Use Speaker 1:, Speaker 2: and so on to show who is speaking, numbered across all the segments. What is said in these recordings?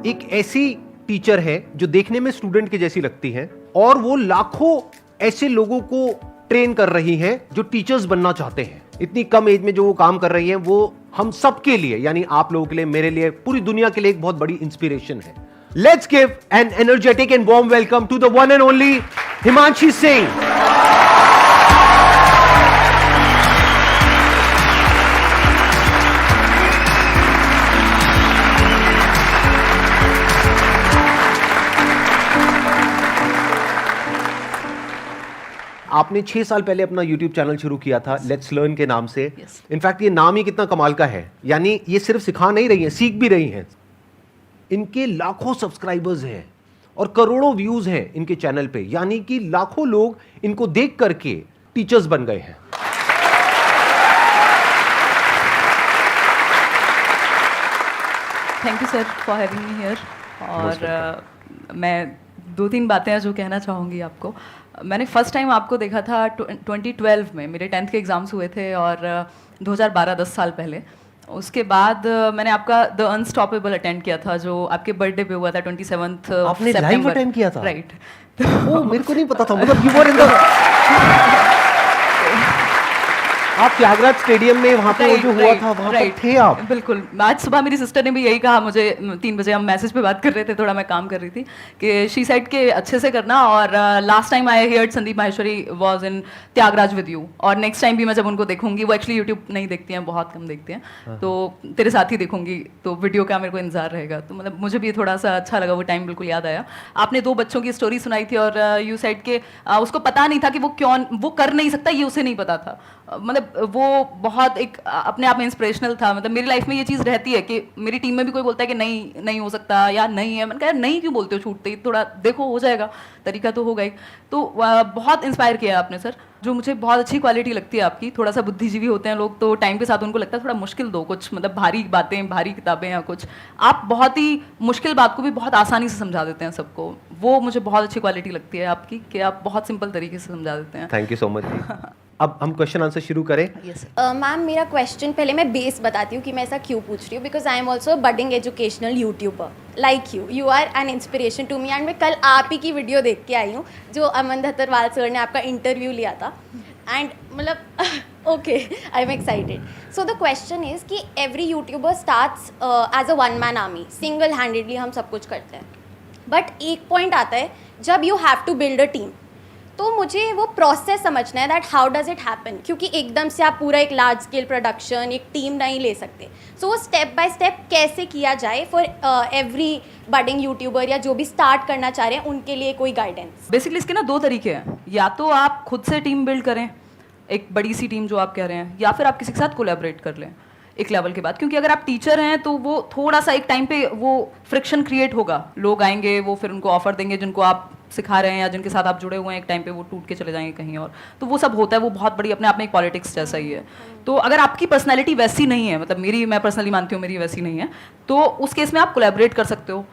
Speaker 1: एक ऐसी टीचर है जो देखने में स्टूडेंट की जैसी लगती है और वो लाखों ऐसे लोगों को ट्रेन कर रही हैं जो टीचर्स बनना चाहते हैं। इतनी कम एज में जो वो काम कर रही हैं वो हम सबके लिए, यानी आप लोगों के लिए, मेरे लिए, पूरी दुनिया के लिए एक बहुत बड़ी इंस्पिरेशन है। Let's give an energetic and warm welcome to the one and only Himanshi Singh. आपने 6 साल पहले अपना YouTube चैनल शुरू किया था लेट्स लर्न के नाम से। इनफैक्ट ये नाम ही कितना कमाल का है, यानी ये सिर्फ सिखा नहीं रही हैं, सीख भी रही हैं। इनके लाखों सब्सक्राइबर्स हैं और करोड़ों व्यूज हैं इनके चैनल पे, यानी कि लाखों लोग इनको देख करके टीचर्स बन गए हैं।
Speaker 2: Thank you sir for having me here. और मैं 2-3 बातें जो कहना चाहूँगी आपको। मैंने फर्स्ट टाइम आपको देखा था 2012 में, मेरे 10th के एग्ज़ाम्स हुए थे और 2012 10 साल पहले। उसके बाद मैंने आपका द अनस्टॉपेबल अटेंड किया था जो आपके बर्थडे पे हुआ था 27th
Speaker 1: आपने लाइव अटेंड किया था?
Speaker 2: राइट।
Speaker 1: ओ, मेरे को नहीं पता था, मतलब यू वर इन द आप त्यागराज स्टेडियम में वहां पे जो हुआ था वहां पर थे आप?
Speaker 2: बिल्कुल। आज सुबह मेरी सिस्टर ने भी यही कहा मुझे, 3 बजे हम मैसेज पे बात कर रहे थे, थोड़ा मैं काम कर रही थी, कि शी साइड के अच्छे से करना। और last time I heard Sandeep Maheshwari was in Tyagraj with you, और नेक्स्ट टाइम भी मैं जब उनको देखूंगी, वो एक्चुअली यूट्यूब नहीं देखती हैं, बहुत कम देखते हैं, तो तेरे साथ ही देखूंगी, तो वीडियो का मेरे को इंतजार रहेगा। तो मतलब मुझे भी थोड़ा सा अच्छा लगा, वो टाइम बिल्कुल याद आया। आपने 2 बच्चों की स्टोरी सुनाई थी और यू साइड के उसको पता नहीं था कि वो कर नहीं सकता, ये उसे नहीं पता था। मतलब वो बहुत एक अपने आप में इंस्पिरेशनल था। मतलब मेरी लाइफ में ये चीज़ रहती है कि मेरी टीम में भी कोई बोलता है कि नहीं हो सकता या नहीं है, मैंने कहा नहीं क्यों बोलते हो छूटते ही, थोड़ा देखो हो जाएगा, तरीका तो होगा ही। तो बहुत इंस्पायर किया आपने सर, जो मुझे बहुत अच्छी क्वालिटी लगती है आपकी। थोड़ा सा बुद्धिजीवी होते हैं लोग तो टाइम के साथ उनको लगता है थोड़ा मुश्किल दो कुछ, मतलब भारी बातें, भारी किताबें या कुछ, आप बहुत ही मुश्किल बात को भी बहुत आसानी से समझा देते हैं सबको। वो मुझे बहुत अच्छी क्वालिटी लगती है आपकी कि आप बहुत सिंपल तरीके से समझा देते हैं।
Speaker 1: थैंक यू सो मच जी। अब हम क्वेश्चन आंसर शुरू करें।
Speaker 3: मैम मेरा क्वेश्चन, पहले मैं बेस बताती हूँ कि मैं ऐसा क्यों पूछ रही हूँ, because I am also budding educational YouTuber like you are an inspiration to me. And मैं कल आप ही की वीडियो देख के आई हूँ जो अमन धतरवाल सर ने आपका इंटरव्यू लिया था, एंड मतलब okay I am excited. So the question is कि every YouTuber starts as a one man army, single handedly हम सब कुछ करते हैं, बट एक पॉइंट आता है जब you have to build a team, तो मुझे वो प्रोसेस समझना है that how does it happen, क्योंकि एकदम से आप पूरा एक लार्ज स्केल प्रोडक्शन, एक टीम नहीं ले सकते। सो वो स्टेप बाय स्टेप कैसे किया जाए फॉर एवरी बडिंग यूट्यूबर या जो भी स्टार्ट करना चाह रहे हैं उनके लिए कोई गाइडेंस?
Speaker 2: बेसिकली इसके ना 2 तरीके हैं, या तो आप खुद से टीम बिल्ड करें, एक बड़ी सी टीम जो आप कह रहे हैं, या फिर आप किसी के साथ कोलैबोरेट कर लें एक लेवल के बाद। क्योंकि अगर आप टीचर हैं तो वो थोड़ा सा एक टाइम पे वो फ्रिक्शन क्रिएट होगा, लोग आएंगे, वो फिर उनको ऑफर देंगे जिनको आप सिखा रहे हैं या जिनके साथ आप जुड़े हुए हैं, एक टाइम पे वो टूट के चले जाएंगे कहीं और, तो वो सब होता है। वो बहुत बड़ी अपने आप में एक पॉलिटिक्स जैसा ही है। तो अगर आपकी पर्सनैलिटी वैसी नहीं है, मतलब मैं पर्सनली मानती हूँ मेरी वैसी नहीं है, तो उस केस में आप कोलैबोरेट कर सकते हो।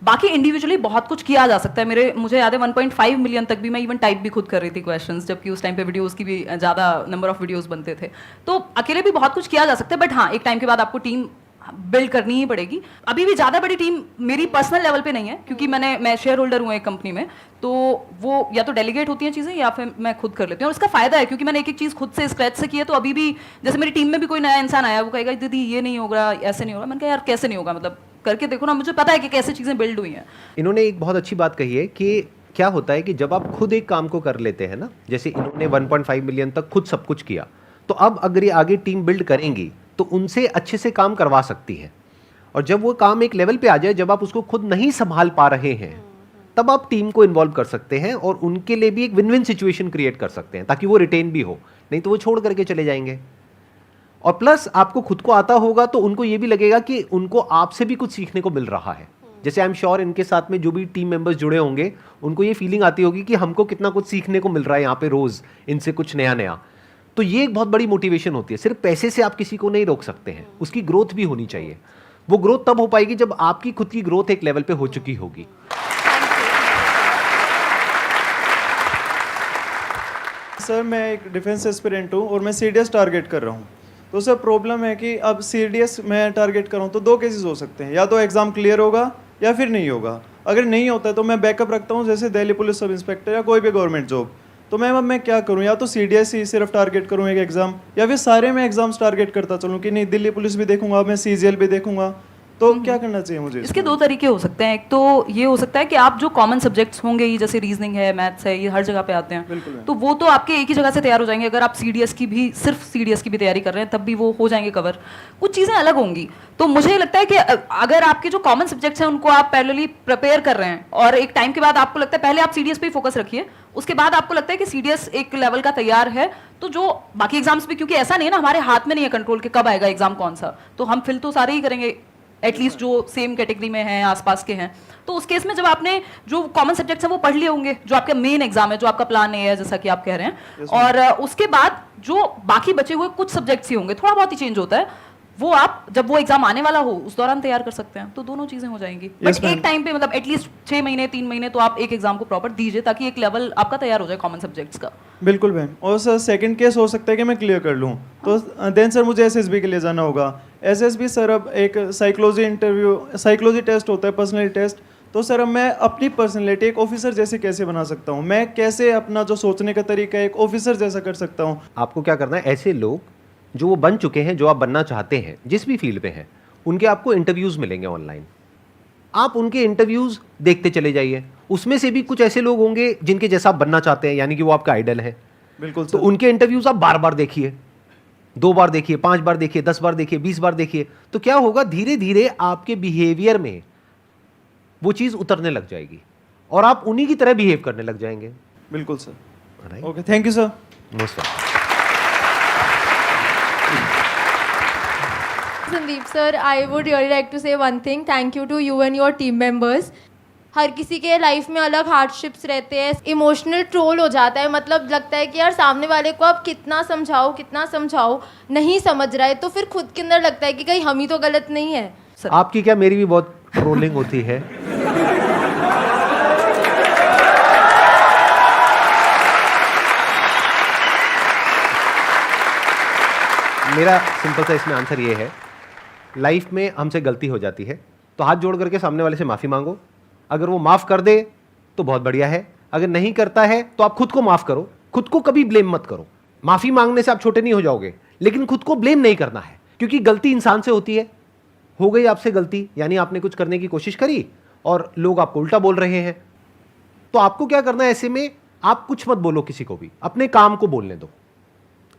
Speaker 2: बाकी इंडिविजुअली बहुत कुछ किया जा सकता है। मुझे याद है 1.5 मिलियन तक भी मैं इवन टाइप भी खुद कर रही थी क्वेश्चंस, जबकि उस टाइम पे वीडियोस की भी ज़्यादा नंबर ऑफ वीडियोस बनते थे। तो अकेले भी बहुत कुछ किया जा सकता है, बट हाँ एक टाइम के बाद आपको टीम बिल्ड करनी ही पड़ेगी। अभी भी ज़्यादा बड़ी टीम मेरी पर्सनल लेवल पे नहीं है, क्योंकि मैं शेयर होल्डर हूँ एक कंपनी में, तो वो या तो डेलीगेट होती हैं चीज़ें या फिर मैं खुद कर लेती हूँ। और इसका फ़ायदा है क्योंकि मैंने एक चीज़ खुद से स्क्रैच से की है, तो अभी भी जैसे मेरी टीम में भी कोई नया इंसान आया, वो कहेगा दीदी ये नहीं होगा, ऐसे नहीं होगा। मैंने कहा यार कैसे नहीं होगा, मतलब करके देखो ना, मुझे पता है कि कैसे चीज़ें बिल्ड हुई हैं।
Speaker 1: इन्होंने एक बहुत अच्छी बात कही है कि क्या होता है कि जब आप खुद एक काम को कर लेते हैं ना, जैसे इन्होंने 1.5 मिलियन तक खुद सब कुछ किया, तो अब अगर ये आगे टीम बिल्ड करेंगी तो उनसे अच्छे से काम करवा सकती है। और जब वो काम एक लेवल पे आ जाए जब आप उसको खुद नहीं संभाल पा रहे हैं, तब आप टीम को इन्वॉल्व कर सकते हैं और उनके लिए भी एक विन विन सिचुएशन क्रिएट कर सकते हैं, ताकि वो रिटेन भी हो, नहीं तो वो छोड़ करके चले जाएंगे। और प्लस आपको खुद को आता होगा तो उनको ये भी लगेगा कि उनको आपसे भी कुछ सीखने को मिल रहा है। जैसे आई एम श्योर इनके साथ में जो भी टीम मेंबर्स जुड़े होंगे उनको ये फीलिंग आती होगी कि हमको कितना कुछ सीखने को मिल रहा है यहाँ पे रोज, इनसे कुछ नया नया। तो ये एक बहुत बड़ी मोटिवेशन होती है। सिर्फ पैसे से आप किसी को नहीं रोक सकते हैं, उसकी ग्रोथ भी होनी चाहिए। वो ग्रोथ तब हो पाएगी जब आपकी खुद की ग्रोथ एक लेवल पे हो चुकी होगी।
Speaker 4: सर मैं एक डिफेंस एस्पिरेंट हूँ और मैं सीडीएस टारगेट कर रहा हूँ। तो सर प्रॉब्लम है कि अब सीडीएस मैं टारगेट कर रहा हूँ तो 2 केसेस हो सकते हैं, या तो एग्ज़ाम क्लियर होगा या फिर नहीं होगा। अगर नहीं होता है तो मैं बैकअप रखता हूँ, जैसे दिल्ली पुलिस सब इंस्पेक्टर या कोई भी गवर्नमेंट जॉब। तो मैम अब मैं क्या करूँ, या तो CDSE सिर्फ टारगेट करूँ एक एग्ज़ाम, या फिर सारे में एग्जाम्स टारगेट करता चलूँ कि नहीं दिल्ली पुलिस भी देखूंगा, मैं CGL भी देखूंगा। तो क्या करना चाहिए मुझे
Speaker 2: इसके दो तरीके हो सकते हैं। एक तो ये हो सकता है कि आप जो कॉमन सब्जेक्ट्स होंगे ही, जैसे रीजनिंग है, मैथ्स है, ये हर जगह पे आते हैं, तो वो तो आपके एक ही जगह से तैयार हो जाएंगे। अगर आप CDS की भी, सिर्फ CDS की भी तैयारी कर रहे हैं, तब भी वो हो जाएंगे कवर। कुछ चीज़ें अलग होंगी। तो मुझे लगता है कि अगर आपके जो कॉमन सब्जेक्ट्स हैं उनको आप पैरेलली प्रिपेयर कर रहे हैं, और एक टाइम के बाद आपको लगता है, पहले आप CDS पे ही फोकस रखिए, उसके बाद आपको लगता है कि CDS एक लेवल का तैयार है, तो जो बाकी एग्जाम्स भी, क्योंकि ऐसा नहीं है ना, हमारे हाथ में नहीं है कंट्रोल कि कब आएगा एग्जाम कौन सा, तो हम फिल तो सारे ही करेंगे, एटलीस्ट जो सेम कैटेगरी में हैं, आसपास के हैं। तो उस केस में जब आपने जो कॉमन सब्जेक्ट्स हैं वो पढ़ लिए होंगे, जो आपका मेन एग्जाम है, जो आपका प्लान ए है, जैसा कि आप कह रहे हैं, और उसके बाद जो बाकी बचे हुए कुछ सब्जेक्ट्स ही होंगे, थोड़ा बहुत ही चेंज होता है, वो आप जब वो एग्जाम आने वाला हो उस दौरान तैयार कर सकते हैं। तो दोनों चीजें हो जाएंगी। बट एक टाइम पे, मतलब एटलीस्ट 6 महीने 3 महीने तो आप एक एग्जाम को प्रॉपर दीजिए, ताकि एक लेवल आपका तैयार हो जाए कॉमन सब्जेक्ट्स का।
Speaker 4: बिल्कुल मैम। और सर सेकंड केस हो सकता है कि मैं क्लियर कर लूँ, तो देन सर मुझे SSB के लिए जाना होगा। SSB सर अब एक साइकोलॉजी टेस्ट होता है, पर्सनैलिटी टेस्ट। तो सर अब मैं अपनी पर्सनैलिटी एक ऑफिसर जैसे कैसे बना सकता हूँ, मैं कैसे अपना जो सोचने का तरीका है एक ऑफिसर जैसा कर सकता हूँ।
Speaker 1: आपको क्या करना है, ऐसे लोग जो वो बन चुके हैं, जो आप बनना चाहते हैं, जिस भी फील्ड पे हैं, उनके आपको इंटरव्यूज मिलेंगे ऑनलाइन। आप उनके इंटरव्यूज देखते चले जाइए। उसमें से भी कुछ ऐसे लोग होंगे जिनके जैसा आप बनना चाहते हैं, यानी कि वो आपका आइडल है।
Speaker 4: बिल्कुल
Speaker 1: तो उनके इंटरव्यूज आप बार बार देखिए, 2 बार देखिए, 5 बार देखिए, 10 बार देखिए, 20 बार देखिए। तो क्या होगा, धीरे धीरे आपके बिहेवियर में वो चीज उतरने लग जाएगी और आप उन्हीं की तरह बिहेव करने लग जाएंगे।
Speaker 4: बिल्कुल sir. Okay, thank you sir.
Speaker 1: Most welcome.
Speaker 5: Sandeep sir, I would really like to say one thing. Thank you to you and your team members. हर किसी के लाइफ में अलग हार्डशिप्स रहते हैं, इमोशनल ट्रोल हो जाता है, मतलब लगता है कि यार सामने वाले को आप कितना समझाओ नहीं समझ रहा है, तो फिर खुद के अंदर लगता है कि कहीं हम ही तो गलत नहीं है।
Speaker 1: आपकी क्या, मेरी भी बहुत ट्रोलिंग होती है। मेरा सिंपल सा इसमें आंसर ये है, लाइफ में हमसे गलती हो जाती है तो हाथ जोड़ करके सामने वाले से माफी मांगो। अगर वो माफ कर दे तो बहुत बढ़िया है, अगर नहीं करता है तो आप खुद को माफ करो। खुद को कभी ब्लेम मत करो। माफी मांगने से आप छोटे नहीं हो जाओगे, लेकिन खुद को ब्लेम नहीं करना है, क्योंकि गलती इंसान से होती है। हो गई आपसे गलती, यानी आपने कुछ करने की कोशिश करी और लोग आपको उल्टा बोल रहे हैं, तो आपको क्या करना है, ऐसे में आप कुछ मत बोलो किसी को भी, अपने काम को बोलने दो।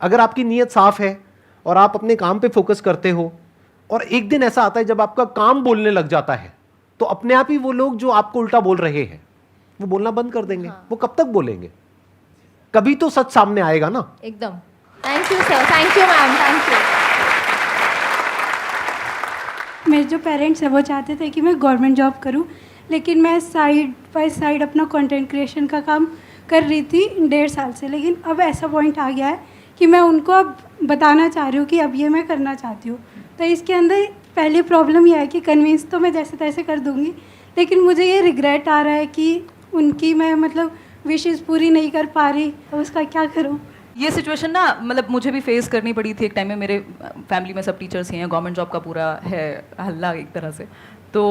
Speaker 1: अगर आपकी नीयत साफ है और आप अपने काम पे फोकस करते हो, और एक दिन ऐसा आता है जब आपका काम बोलने लग जाता है, तो अपने आप ही वो लोग जो आपको उल्टा बोल रहे हैं वो बोलना बंद कर देंगे। वो कब तक बोलेंगे, कभी तो सच सामने आएगा ना।
Speaker 5: एकदम। Thank you sir, thank you ma'am, thank you.
Speaker 6: मेरे जो पेरेंट्स हैं वो चाहते थे कि मैं गवर्नमेंट जॉब करूं, लेकिन मैं साइड बाय साइड अपना कंटेंट क्रिएशन का काम कर रही थी 1.5 साल से। लेकिन अब ऐसा पॉइंट आ गया है कि मैं उनको अब बताना चाह रही हूँ कि अब ये मैं करना चाहती हूँ। तो इसके अंदर पहली प्रॉब्लम यह है कि कन्विंस तो मैं जैसे तैसे कर दूँगी, लेकिन मुझे ये रिग्रेट आ रहा है कि उनकी मैं मतलब विशेज़ पूरी नहीं कर पा रही, तो उसका क्या करूँ।
Speaker 2: ये सिचुएशन ना, मतलब मुझे भी फेस करनी पड़ी थी एक टाइम में। मेरे फैमिली में सब टीचर्स ही हैं, गवर्नमेंट जॉब का पूरा है हल्ला एक तरह से। तो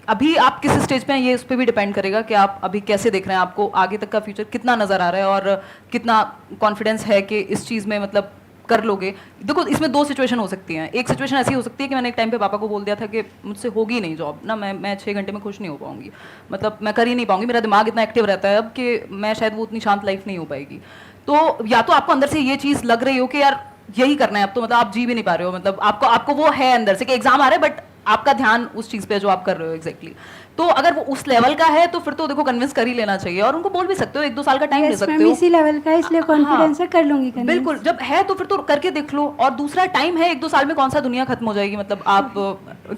Speaker 2: अभी आप किस स्टेज पे हैं ये उस पर भी डिपेंड करेगा कि आप अभी कैसे देख रहे हैं, आपको आगे तक का फ्यूचर कितना नज़र आ रहा है और कितना कॉन्फिडेंस है कि इस चीज़ में मतलब कर लोगे। देखो, इसमें 2 सिचुएशन हो सकती हैं। एक सिचुएशन ऐसी हो सकती है कि मैंने एक टाइम पे पापा को बोल दिया था कि मुझसे होगी नहीं जॉब ना, मैं 6 घंटे में खुश नहीं हो पाऊंगी, मतलब मैं कर ही नहीं पाऊंगी, मेरा दिमाग इतना एक्टिव रहता है अब कि मैं शायद वो उतनी शांत लाइफ नहीं हो पाएगी। तो या तो आपको अंदर से ये चीज़ लग रही हो कि यार यही करना है अब, तो मतलब आप जी भी नहीं पा रहे हो, मतलब आपको वो है अंदर से कि एग्जाम आ रहा है, बट आपका ध्यान उस चीज़ पे जो आप कर रहे हो एग्जैक्टली। तो अगर वो उस लेवल का है तो फिर तो देखो कन्विंस कर ही लेना चाहिए, और उनको बोल भी सकते हो, 1-2 साल का टाइम ले सकते हो।
Speaker 6: इसी लेवल का है, इसलिए कॉन्फिडेंस है, कर लूंगी convince।
Speaker 2: बिल्कुल, जब है तो फिर तो करके देख लो। और दूसरा, टाइम है, 1-2 साल में कौन सा दुनिया खत्म हो जाएगी, मतलब आप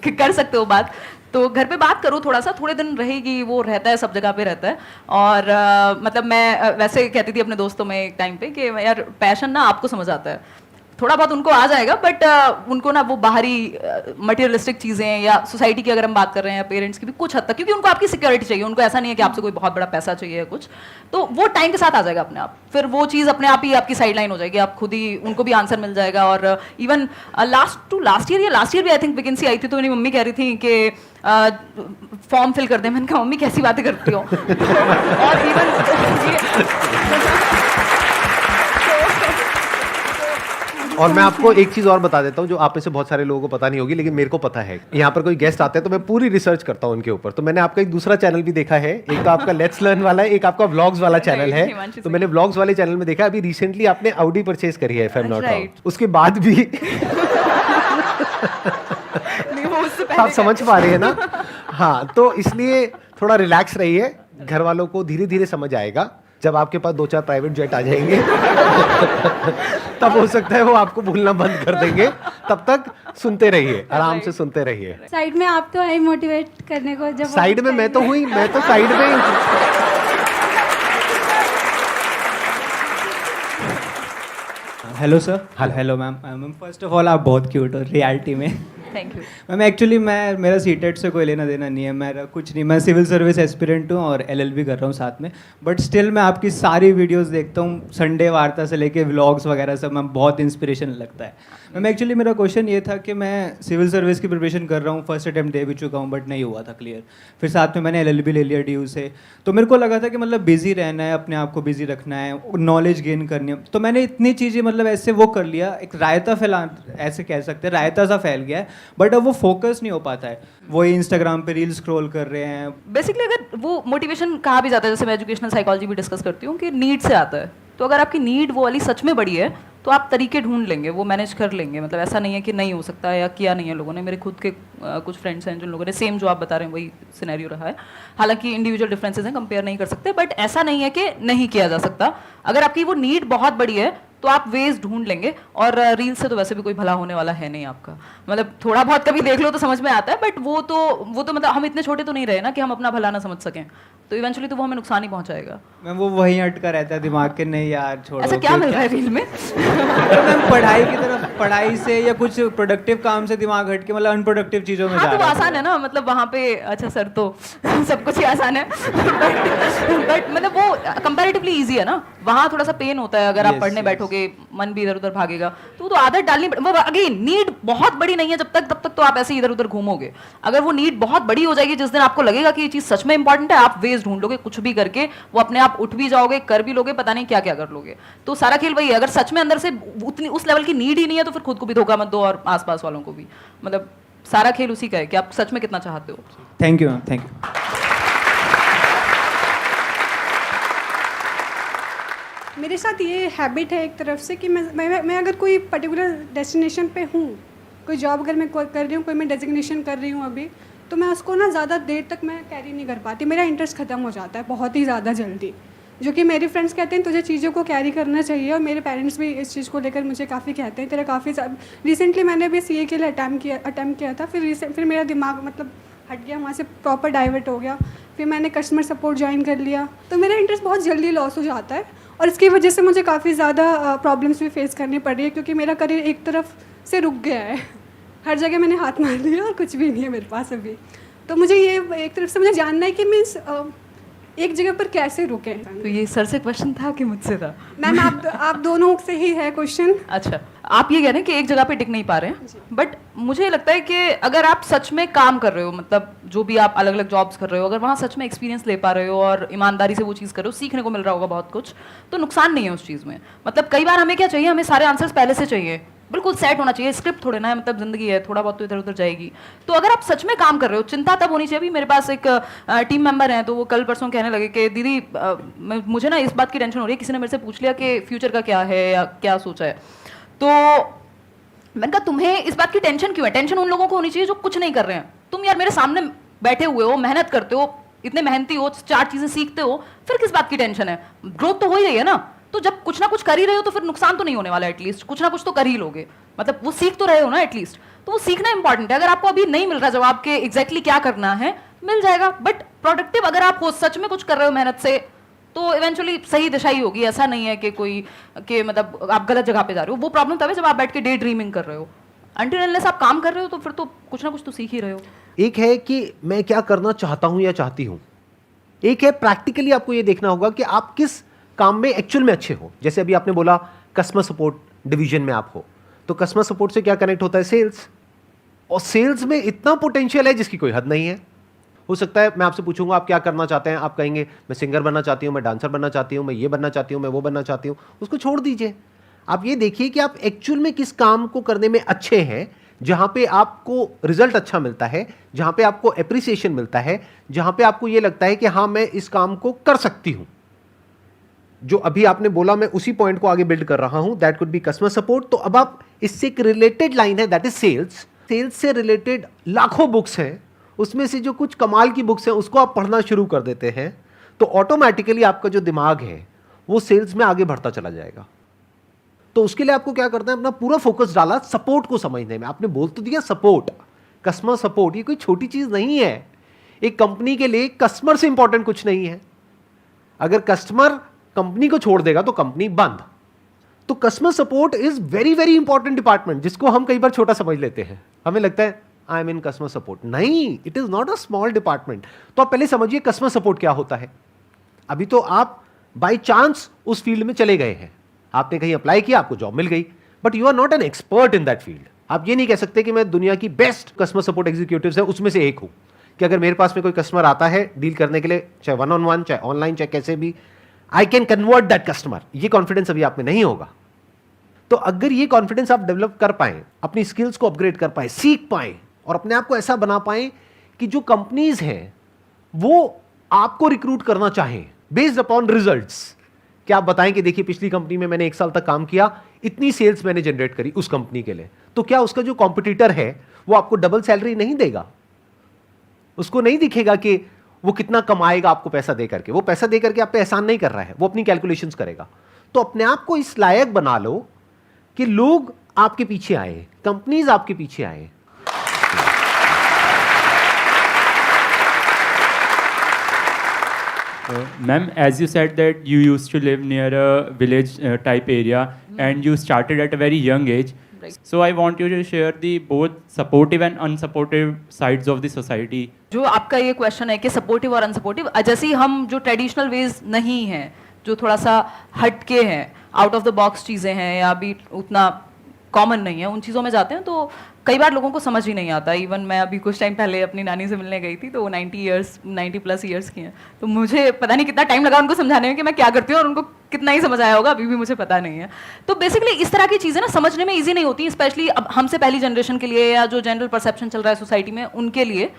Speaker 2: कर सकते हो बात। तो घर पे बात करो, थोड़ा सा, थोड़े दिन रहेगी, वो रहता है, सब जगह पे रहता है। और मतलब मैं वैसे कहती थी अपने दोस्तों में एक टाइम पे कि यार पैशन ना आपको समझ आता है, थोड़ा बहुत उनको आ जाएगा, बट उनको ना वो बाहरी मटेरियलिस्टिक चीज़ें या सोसाइटी की अगर हम बात कर रहे हैं या पेरेंट्स की भी कुछ हद तक, क्योंकि उनको आपकी सिक्योरिटी चाहिए, उनको ऐसा नहीं है कि आपसे कोई बहुत बड़ा पैसा चाहिए या कुछ, तो वो टाइम के साथ आ जाएगा अपने आप, फिर वो चीज़ अपने आप ही आपकी साइडलाइन हो जाएगी, आप खुद ही उनको भी आंसर मिल जाएगा। और इवन लास्ट ईयर भी आई थिंक वैकेंसी आई थी, तो मेरी मम्मी कह रही थी कि फॉर्म फिल कर दे। मैंने कहा मम्मी कैसी बातें करती हो। और इवन
Speaker 1: और मैं आपको एक चीज और बता देता हूँ जो आप में से बहुत सारे लोगों को पता नहीं होगी, लेकिन मेरे को पता है। यहाँ पर कोई गेस्ट आते हैं तो मैं पूरी रिसर्च करता हूँ उनके ऊपर। तो मैंने आपका एक दूसरा चैनल भी देखा है, एक तो आपका लेट्स लर्न वाला है, एक आपका व्लॉग्स वाला चैनल है। तो मैंने व्लॉग्स वाले चैनल में देखा अभी रिसेंटली आपने ऑडी परचेज करी है, if I am not wrong, उसके बाद भी आप समझ पा रहे हैं ना? हाँ, तो इसलिए थोड़ा रिलैक्स रहिए, घर वालों को धीरे धीरे समझ आएगा। जब आपके पास 2-4 प्राइवेट जेट आ जाएंगे तब हो सकता है वो आपको भूलना बंद कर देंगे। तब तक सुनते रहिए, आराम से सुनते रहिए।
Speaker 6: साइड में आप तो है मोटिवेट करने को, जब
Speaker 1: साइड में मैं तो हुई, मैं तो साइड में ही।
Speaker 7: Hello sir. Hello ma'am. Ma'am first of all आप बहुत क्यूट हो रियलिटी में।
Speaker 2: थैंक यू
Speaker 7: मैम एक्चुअली मेरा सीटेट से कोई लेना देना नहीं है, मेरा कुछ नहीं, मैं सिविल सर्विस एस्पिरेंट हूँ और एलएलबी कर रहा हूँ साथ में, बट स्टिल मैं आपकी सारी वीडियोस देखता हूँ, संडे वार्ता से लेके व्लॉग्स वगैरह सब, मैं बहुत इंस्पिरेशन लगता है। मैम एक्चुअली मेरा क्वेश्चन ये था कि मैं सिविल सर्विस की प्रिपरेशन कर रहा हूँ, फर्स्ट अटैम्प्ट दे भी चुका हूँ बट नहीं हुआ था क्लियर, फिर साथ में मैंने एलएलबी ले लिया ड्यू से, तो मेरे को लगा था कि मतलब बिजी रहना है, अपने आप को बिजी रखना है, नॉलेज गेन करनी है, तो मैंने इतनी चीज़ें मतलब ऐसे वो कर लिया, एक रायता फैला ऐसे कह सकते हैं, रायता सा फैल गया है, बट अब वो फोकस नहीं हो पाता है, वही इंस्टाग्राम पे रील स्क्रॉल कर रहे हैं।
Speaker 2: बेसिकली अगर वो मोटिवेशन कहा भी जाता है, जैसे मैं एजुकेशनल साइकोलॉजी भी डिस्कस करती हूँ कि नीड से आता है, तो अगर आपकी नीड वो वाली सच में बड़ी है तो आप तरीके ढूंढ लेंगे, वो मैनेज कर लेंगे। मतलब ऐसा नहीं है कि नहीं हो सकता है या किया नहीं है लोगों ने। मेरे खुद के कुछ फ्रेंड्स हैं जिन लोगों ने सेम जो आप बता रहे हैं वही सिनेरियो रहा है। हालांकि इंडिविजुअल डिफरेंसेस हैं, कंपेयर नहीं कर सकते, बट ऐसा नहीं है कि नहीं किया जा सकता। अगर आपकी वो नीड बहुत बड़ी है तो आप वेज ढूंढ लेंगे। और रील से तो वैसे भी कोई भला होने वाला है नहीं आपका, मतलब थोड़ा बहुत कभी देख लो तो समझ में आता है, बट वो तो मतलब हम इतने छोटे तो नहीं रहे ना कि हम अपना भला ना समझ सकें, तो इवेंचुअली तो वो हमें नुकसान ही पहुंचाएगा।
Speaker 7: मैम वो वहीं अटका रहता है दिमाग के, नहीं यार छोड़ो।
Speaker 2: ऐसा क्या मिल रहा है रील में?
Speaker 7: तो मैम पढ़ाई की तरफ, पढ़ाई से या कुछ प्रोडक्टिव काम से दिमाग हट के मतलब अनप्रोडक्टिव चीज़ों में
Speaker 2: हाँ,
Speaker 7: जा
Speaker 2: तो
Speaker 7: रहा है।
Speaker 2: आसान है ना, मतलब वहाँ पे अच्छा सर तो सब कुछ ही आसान है, बट मतलब वो कंपैरेटिवली इजी है ना, वहाँ थोड़ा सा पेन होता है। अगर आप पढ़ने बैठोगे मन भी इधर उधर भागेगा, तो आदत डालनी। अगेन नीड बहुत बड़ी नहीं है तब तक तो आप ऐसे इधर उधर घूमोगे। अगर वो नीड बहुत बड़ी हो जाएगी, जिस दिन आपको लगेगा कि ये चीज़ सच में इंपॉर्टेंट है, आप वेज ढूंढ लोगे कुछ भी करके, वो अपने आप उठ भी जाओगे, कर भी लोगे, पता नहीं क्या क्या कर लोगे। तो सारा खेल वही है। अगर सच में अंदर से उतनी उस लेवल की नीड ही नहीं है तो फिर खुद को भी धोखा मत दो और आसपास वालों को भी। मतलब सारा खेल उसी का है कि आप सच में कितना चाहते हो।
Speaker 7: Thank you ma'am, thank you.
Speaker 6: मेरे साथ ये हैबिट है एक तरफ से कि मैं अगर कोई पर्टिकुलर डेस्टिनेशन पे हूँ, कोई जॉब अगर मैं कर रही हूँ, कोई मैं डेजिग्नेशन कर रही हूँ अभी, तो मैं उसको ना ज़्यादा देर तक मैं कैरी नहीं कर पाती। मेरा इंटरेस्ट ख़त्म हो जाता है बहुत ही ज़्यादा जल्दी, जो कि मेरे फ्रेंड्स कहते हैं तुझे चीज़ों को कैरी करना चाहिए, और मेरे पेरेंट्स भी इस चीज़ को लेकर मुझे काफ़ी कहते हैं तेरा काफ़ी रिसेंटली मैंने भी CA के लिए अटैम्प्ट किया था, फिर मेरा दिमाग मतलब हट गया, वहाँ से प्रॉपर डाइवर्ट हो गया, फिर मैंने कस्टमर सपोर्ट ज्वाइन कर लिया, तो मेरा इंटरेस्ट बहुत जल्दी लॉस हो जाता है, और इसकी वजह से मुझे काफ़ी ज़्यादा प्रॉब्लम्स भी फेस करनी पड़ रही है, क्योंकि मेरा करियर एक तरफ से रुक गया है, हर जगह मैंने हाथ मार लिया और कुछ भी नहीं है मेरे पास अभी। तो मुझे ये एक तरफ से मुझे जानना है कि मीन्स एक जगह पर कैसे रुके।
Speaker 2: तो ये सर से क्वेश्चन था कि मुझसे था?
Speaker 6: मैम आप दोनों से ही है क्वेश्चन।
Speaker 2: अच्छा, आप ये कह रहे हैं कि एक जगह पे टिक नहीं पा रहे हैं, बट मुझे लगता है कि अगर आप सच में काम कर रहे हो, मतलब जो भी आप अलग अलग जॉब्स कर रहे हो, अगर वहाँ सच में एक्सपीरियंस ले पा रहे हो और ईमानदारी से वो चीज़ कर रहे हो, सीखने को मिल रहा होगा बहुत कुछ, तो नुकसान नहीं है उस चीज़ में। मतलब कई बार हमें क्या चाहिए, हमें सारे आंसर्स पहले से चाहिए, बिल्कुल सेट होना चाहिए, स्क्रिप्ट थोड़े ना है, मतलब जिंदगी है, थोड़ा बहुत तो इधर उधर जाएगी। तो अगर आप सच में काम कर रहे हो, चिंता तब होनी चाहिए। अभी मेरे पास एक टीम मेंबर हैं, तो वो कल परसों कहने लगे कि दीदी मुझे ना इस बात की टेंशन हो रही है, किसी ने मेरे से पूछ लिया कि फ्यूचर का क्या है या क्या सोचा है। तो मैंने कहा तुम्हें इस बात की टेंशन क्यों है? टेंशन उन लोगों को होनी चाहिए जो कुछ नहीं कर रहे हैं। तुम यार मेरे सामने बैठे हुए हो, मेहनत करते हो, इतने मेहनती हो, 4 चीजें सीखते हो, फिर किस बात की टेंशन है? ग्रोथ तो हो ही रही है ना। तो जब कुछ ना कुछ कर ही रहे हो तो फिर नुकसान तो नहीं होने वाला, एटलीस्ट कुछ ना कुछ तो कर ही लोगे, मतलब वो सीख तो रहे हो ना एटलीस्ट। तो वो सीखना इंपॉर्टेंट है। अगर आपको अभी नहीं मिल रहा जवाब के एग्जैक्टली क्या करना है, मिल जाएगा, बट प्रोडक्टिव अगर आप हो, सच में कुछ कर रहे हो मेहनत से, तो इवेंचुअली सही दिशा ही होगी। ऐसा नहीं है कि कोई कि मतलब आप गलत जगह पे जा रहे हो। वो प्रॉब्लम तब है जब आप बैठ के डे ड्रीमिंग कर रहे हो। अनटिल अनलेस आप काम कर रहे हो तो फिर तो कुछ ना कुछ तो सीख ही रहे हो।
Speaker 1: एक है कि मैं क्या करना चाहता हूं या चाहती हूं, एक है प्रैक्टिकली आपको ये देखना होगा कि आप किस काम में एक्चुअल में अच्छे हो। जैसे अभी आपने बोला कस्टमर सपोर्ट डिवीजन में आप हो, तो कस्टमर सपोर्ट से क्या कनेक्ट होता है? सेल्स। और सेल्स में इतना पोटेंशियल है जिसकी कोई हद नहीं है। हो सकता है मैं आपसे पूछूंगा आप क्या करना चाहते हैं, आप कहेंगे मैं सिंगर बनना चाहती हूँ, मैं डांसर बनना चाहती हूँ, मैं ये बनना चाहती हूँ, मैं वो बनना चाहती हूँ। उसको छोड़ दीजिए। आप ये देखिए कि आप एक्चुअल में किस काम को करने में अच्छे हैं, जहां पे आपको रिजल्ट अच्छा मिलता है, जहां पे आपको एप्रिसिएशन मिलता है, जहां पे आपको ये लगता है कि हाँ मैं इस काम को कर सकती हूं। जो अभी आपने बोला मैं उसी पॉइंट को आगे बिल्ड कर रहा हूं, that could be customer support. तो अब आप इससे एक रिलेटेड लाइन है, दैट इज सेल्स। सेल्स से रिलेटेड लाखों बुक्स हैं, उसमें से जो कुछ कमाल की बुक्स हैं उसको आप पढ़ना शुरू कर देते हैं, तो ऑटोमेटिकली आपका जो दिमाग है वो सेल्स में आगे बढ़ता चला जाएगा। तो उसके लिए आपको क्या करना है, अपना पूरा फोकस डाला सपोर्ट को समझने में। आपने बोल तो दिया सपोर्ट, कस्टमर सपोर्ट, ये कोई छोटी चीज नहीं है। एक कंपनी के लिए कस्टमर से इंपॉर्टेंट कुछ नहीं है। अगर कस्टमर कंपनी को छोड़ देगा तो कंपनी बंद। तो customer support is very very important department, जिसको हम कई बार छोटा समझ लेते हैं। हमें लगता है I am in customer support. नहीं, it is not a small department. तो आप पहले समझिए कस्टमर सपोर्ट क्या होता है। अभी तो आप बाई चांस उस फील्ड में चले गए हैं, आपने कहीं अप्लाई किया, आपको जॉब मिल गई, but you are not an expert in that field. आप ये नहीं कह सकते कि मैं दुनिया की बेस्ट कस्टमर सपोर्ट एग्जीक्यूटिव्स है उसमें से एक हूं, कि अगर मेरे पास में कोई कस्टमर आता है डील करने के लिए, चाहे 1-on-1, चाहे ऑनलाइन, चाहे कैसे भी, I can convert that customer. ये कॉन्फिडेंस अभी आप में नहीं होगा। तो अगर ये कॉन्फिडेंस आप डेवलप कर पाए, अपनी स्किल्स को अपग्रेड कर पाए, सीख पाए और अपने आप को ऐसा बना पाए कि जो कंपनीज हैं वो आपको रिक्रूट करना चाहें बेस्ड अपॉन रिजल्ट्स। क्या आप बताएं कि देखिए पिछली कंपनी में मैंने 1 साल तक काम किया, इतनी सेल्स मैंने जनरेट करी उस कंपनी के लिए, तो क्या उसका जो कॉम्पिटिटर है वो आपको डबल सैलरी नहीं देगा? उसको नहीं दिखेगा कि वो कितना कमाएगा आपको पैसा दे करके। वो पैसा दे करके आप पे एहसान नहीं कर रहा है, वो अपनी कैलकुलेशंस करेगा। तो अपने आप को इस लायक बना लो कि लोग आपके पीछे आए, कंपनीज आपके पीछे आए।
Speaker 8: Ma'am, as you said that you used to live near a village type area and you started at a very young age.
Speaker 2: Right.
Speaker 8: So I want you to share the both supportive and unsupportive sides of the society.
Speaker 2: जो आपका ये question है कि supportive और unsupportive, जैसे ही हम जो traditional ways नहीं हैं, जो थोड़ा सा हटके हैं, आउट ऑफ द बॉक्स चीज़ें हैं या अभी उतना कॉमन नहीं है, उन चीज़ों में जाते हैं तो कई बार लोगों को समझ ही नहीं आता। इवन मैं अभी कुछ टाइम पहले अपनी नानी से मिलने गई थी, तो वो 90+ ईयर्स की हैं, तो मुझे पता नहीं कितना टाइम लगा उनको समझाने में कि मैं क्या करती हूँ और उनको कितना ही समझ आया होगा, अभी भी मुझे पता नहीं है। तो बेसिकली इस तरह की चीज़ें ना समझने में ईजी नहीं होती, स्पेशली अब हमसे पहली जनरेशन के लिए या जो जनरल परसेप्शन चल रहा है सोसाइटी में उनके लिए।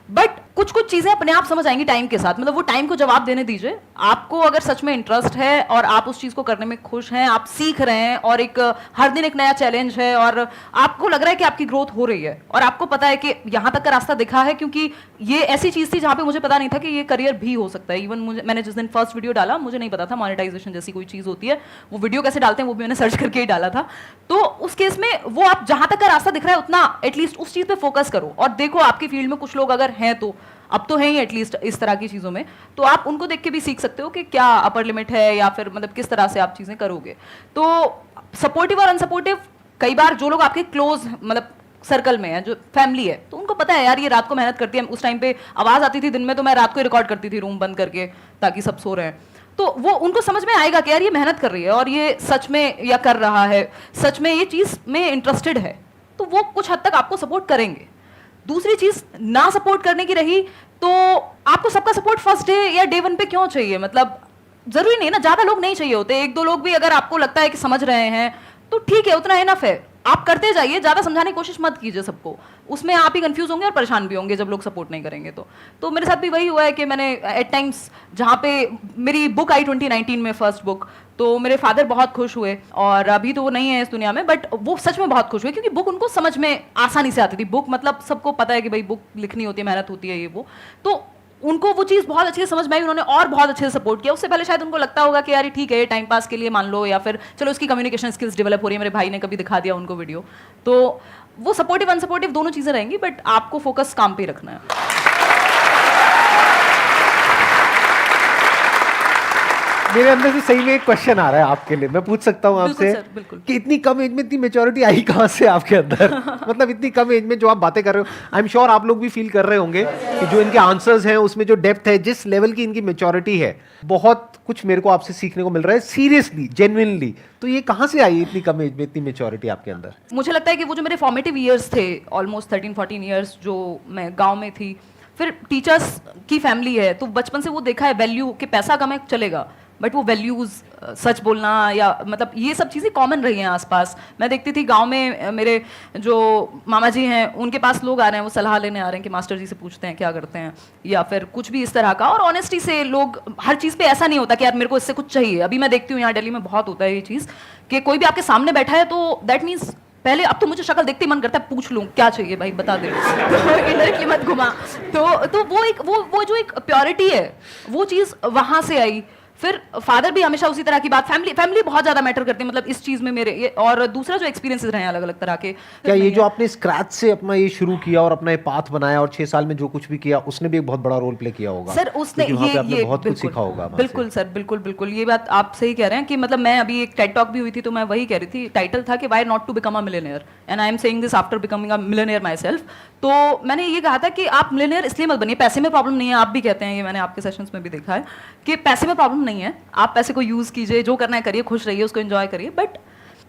Speaker 2: बट कुछ कुछ चीज़ें अपने आप समझ आएंगी टाइम के साथ, मतलब वो टाइम को जवाब देने दीजिए। आपको अगर सच में इंटरेस्ट है और आप उस चीज़ को करने में खुश हैं, आप सीख रहे हैं और एक हर दिन एक नया चैलेंज है और आपको लग रहा है कि आपकी ग्रोथ हो रही है और आपको पता है कि यहाँ तक का रास्ता दिखा है, क्योंकि ये ऐसी चीज़ थी जहाँ पे मुझे पता नहीं था कि ये करियर भी हो सकता है। इवन मैंने जिस दिन फर्स्ट वीडियो डाला मुझे नहीं पता था मोनेटाइजेशन जैसी कोई चीज़ होती है, वो वीडियो कैसे डालते हैं वो भी मैंने सर्च करके ही डाला था। तो उस केस में वो आप जहाँ तक का रास्ता दिख रहा है उतना एटलीस्ट उस चीज़ पे फोकस करो और देखो आपकी फील्ड में कुछ लोग अगर हैं, तो अब तो है ही एटलीस्ट इस तरह की चीज़ों में, तो आप उनको देख के भी सीख सकते हो कि क्या अपर लिमिट है या फिर मतलब किस तरह से आप चीज़ें करोगे। तो सपोर्टिव और अनसपोर्टिव, कई बार जो लोग आपके क्लोज मतलब सर्कल में है, जो फैमिली है, तो उनको पता है यार ये रात को मेहनत करती है। उस टाइम पे आवाज़ आती थी दिन में तो मैं रात को रिकॉर्ड करती थी रूम बंद करके ताकि सब सो रहे हैं, तो वो उनको समझ में आएगा कि यार ये मेहनत कर रही है और ये सच में या कर रहा है, सच में ये चीज़ में इंटरेस्टेड है, तो वो कुछ हद तक आपको सपोर्ट करेंगे। दूसरी चीज ना सपोर्ट करने की रही तो आपको सबका सपोर्ट फर्स्ट डे या डे 1 पे क्यों चाहिए? मतलब जरूरी नहीं ना, ज्यादा लोग नहीं चाहिए होते, 1-2 लोग भी अगर आपको लगता है कि समझ रहे हैं तो ठीक है, उतना इनफ है। आप करते जाइए, ज्यादा समझाने की कोशिश मत कीजिए सबको, उसमें आप ही कंफ्यूज होंगे और परेशान भी होंगे जब लोग सपोर्ट नहीं करेंगे। तो मेरे साथ भी वही हुआ है कि मैंने एट टाइम्स, जहाँ पे मेरी बुक आई 2019 में फर्स्ट बुक, तो मेरे फादर बहुत खुश हुए और अभी तो वो नहीं है इस दुनिया में, बट वो सच में बहुत खुश हुए क्योंकि बुक उनको समझ में आसानी से आती थी। बुक मतलब सबको पता है कि भाई बुक लिखनी होती है, मेहनत होती है, ये वो, तो उनको वो चीज़ बहुत अच्छे से समझ में आई, उन्होंने और बहुत अच्छे से सपोर्ट किया। उससे पहले शायद उनको लगता होगा कि यार ठीक है टाइम पास के लिए मान लो, या फिर चलो इसकी कम्युनिकेशन स्किल्स डेवलप हो रही है, मेरे भाई ने कभी दिखा दिया उनको वीडियो। तो वो सपोर्टिव अनसपोर्टिव दोनों चीज़ें रहेंगी, बट आपको फोकस काम पे रखना है।
Speaker 1: मेरे अंदर से सही में एक क्वेश्चन आ रहा है आपके लिए, मैं पूछ सकता हूँ
Speaker 2: बिल्कुल
Speaker 1: आपसे
Speaker 2: सर, बिल्कुल।
Speaker 1: कि इतनी कम एज में इतनी मेच्योरिटी आई कहाँ से आपके अंदर? मतलब इतनी कम एज में जो आप बातें कर रहे हो, आई एम श्योर आप लोग भी फील कर रहे होंगे कि जो इनके आंसर्स हैं उसमें जो डेप्थ है, जिस लेवल की इनकी मेच्योरिटी है, बहुत कुछ मेरे को आपसे सीखने को मिल रहा है, सीरियसली, जेन्युइनली। तो ये कहाँ से आई इतनी कम एज में इतनी मेच्योरिटी आपके अंदर?
Speaker 2: मुझे लगता है कि वो जो मेरे फॉर्मेटिव ईयर्स थे, ऑलमोस्ट 13-14 ईयर्स जो मैं गांव में थी, फिर टीचर्स की फैमिली है, तो बचपन से वो देखा है वैल्यू कि पैसा कम है चलेगा, बट वो वैल्यूज़, सच बोलना, या मतलब ये सब चीज़ें कॉमन रही हैं आसपास। मैं देखती थी गांव में मेरे जो मामा जी हैं, उनके पास लोग आ रहे हैं, वो सलाह लेने आ रहे हैं कि मास्टर जी से पूछते हैं क्या करते हैं, या फिर कुछ भी इस तरह का। और ऑनेस्टी से लोग, हर चीज़ पे ऐसा नहीं होता कि यार मेरे को इससे कुछ चाहिए। अभी मैं देखती हूँ यहाँ दिल्ली में बहुत होता है ये चीज़ कि कोई भी आपके सामने बैठा है तो दैट मीन्स पहले, अब तो मुझे शक्ल देखते ही मन करता है पूछ लूं क्या चाहिए भाई, बता दे। तो इनडायरेक्टली मत घुमा। तो वो जो एक प्योरिटी है, वो चीज़ वहाँ से आई। फिर फादर भी हमेशा उसी तरह की बात, फैमिली बहुत ज्यादा मैटर करती है, मतलब इस चीज में मेरे ये। और दूसरा जो एक्सपीरियंसेस रहे हैं अलग अलग तरह के,
Speaker 1: क्या ये जो आपने स्क्रैच से अपना ये शुरू किया और अपना ये पाथ बनाया और 6 साल में जो कुछ भी किया, उसने भी एक बहुत बड़ा रोल प्ले किया होगा
Speaker 2: सर? उसने
Speaker 1: क्योंकि वहाँ पे आपने
Speaker 2: ये
Speaker 1: बहुत कुछ सीखा होगा वहाँ से।
Speaker 2: बिल्कुल सर, बिल्कुल ये बात आप सही कह रहे हैं कि मतलब मैं अभी एक टेड टॉक भी हुई थी तो मैं वही कह रही थी, टाइटल था कि why not to become a millionaire, and I am saying this after becoming a millionaire myself. तो मैंने ये कहा था कि आप मिलियनेयर इसलिए मत बनिए, पैसे में प्रॉब्लम नहीं है, आप भी कहते हैं, ये मैंने आपके सेशंस में भी देखा है कि पैसे में प्रॉब्लम नहीं है, आप पैसे को यूज कीजिए, जो करना है करिए, खुश रहिए, उसको एंजॉय करिए, बट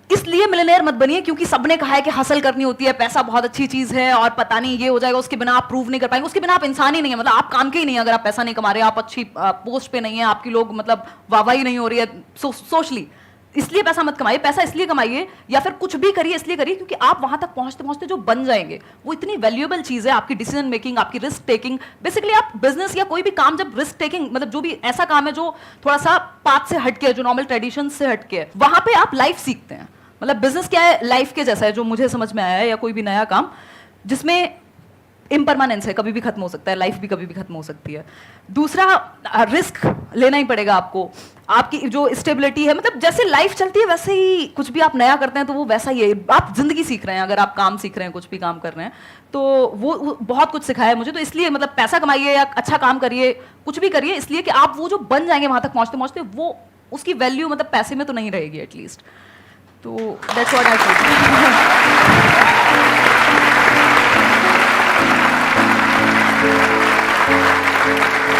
Speaker 2: इसलिए मिलियनेयर मत बनिए क्योंकि सबने कहा है कि हसल करनी होती है, पैसा बहुत अच्छी चीज है और पता नहीं ये हो जाएगा, उसके बिना आप प्रूव नहीं कर पाएंगे, उसके बिना आप इंसान ही नहीं है, मतलब आप काम के ही नहीं है अगर आप पैसा नहीं कमा रहे, आप अच्छी पोस्ट पे नहीं है, आपकी लोग मतलब वाहवाही नहीं हो रही है सोशली, इसलिए पैसा मत कमाइए। पैसा इसलिए कमाइए या फिर कुछ भी करिए इसलिए करिए क्योंकि आप वहां तक पहुंचते पहुंचते जो बन जाएंगे वो इतनी वैल्यूएबल चीज है, आपकी डिसीजन मेकिंग, आपकी रिस्क टेकिंग। बेसिकली आप बिजनेस या कोई भी काम जब रिस्क टेकिंग, मतलब जो भी ऐसा काम है जो थोड़ा सा पाथ से हटके है, जो नॉर्मल ट्रेडिशन से हटके है, वहां पे आप लाइफ सीखते हैं। मतलब बिजनेस क्या है, लाइफ के जैसा है, जो मुझे समझ में आया है, या कोई भी नया काम जिसमें इम्परमानेंस है, कभी भी खत्म हो सकता है, लाइफ भी कभी भी खत्म हो सकती है। दूसरा, रिस्क लेना ही पड़ेगा आपको, आपकी जो स्टेबिलिटी है, मतलब जैसे लाइफ चलती है वैसे ही कुछ भी आप नया करते हैं तो वो वैसा ही है, आप जिंदगी सीख रहे हैं, अगर आप काम सीख रहे हैं, कुछ भी काम कर रहे हैं, तो वो बहुत कुछ सिखाया है मुझे। तो इसलिए मतलब पैसा कमाइए या अच्छा काम करिए, कुछ भी करिए, इसलिए कि आप वो जो बन जाएंगे वहां तक पहुंचते पहुंचते, वो उसकी वैल्यू मतलब पैसे में तो नहीं रहेगी एटलीस्ट। तो दैट्स व्हाट आई फील।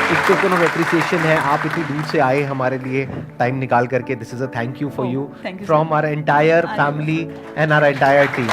Speaker 1: एक टोकन ऑफ एप्रिसिएशन है, आप इतनी दूर से आए हमारे लिए टाइम निकाल करके, this is a thank you for you
Speaker 2: thank you so
Speaker 1: from our entire family and our entire team.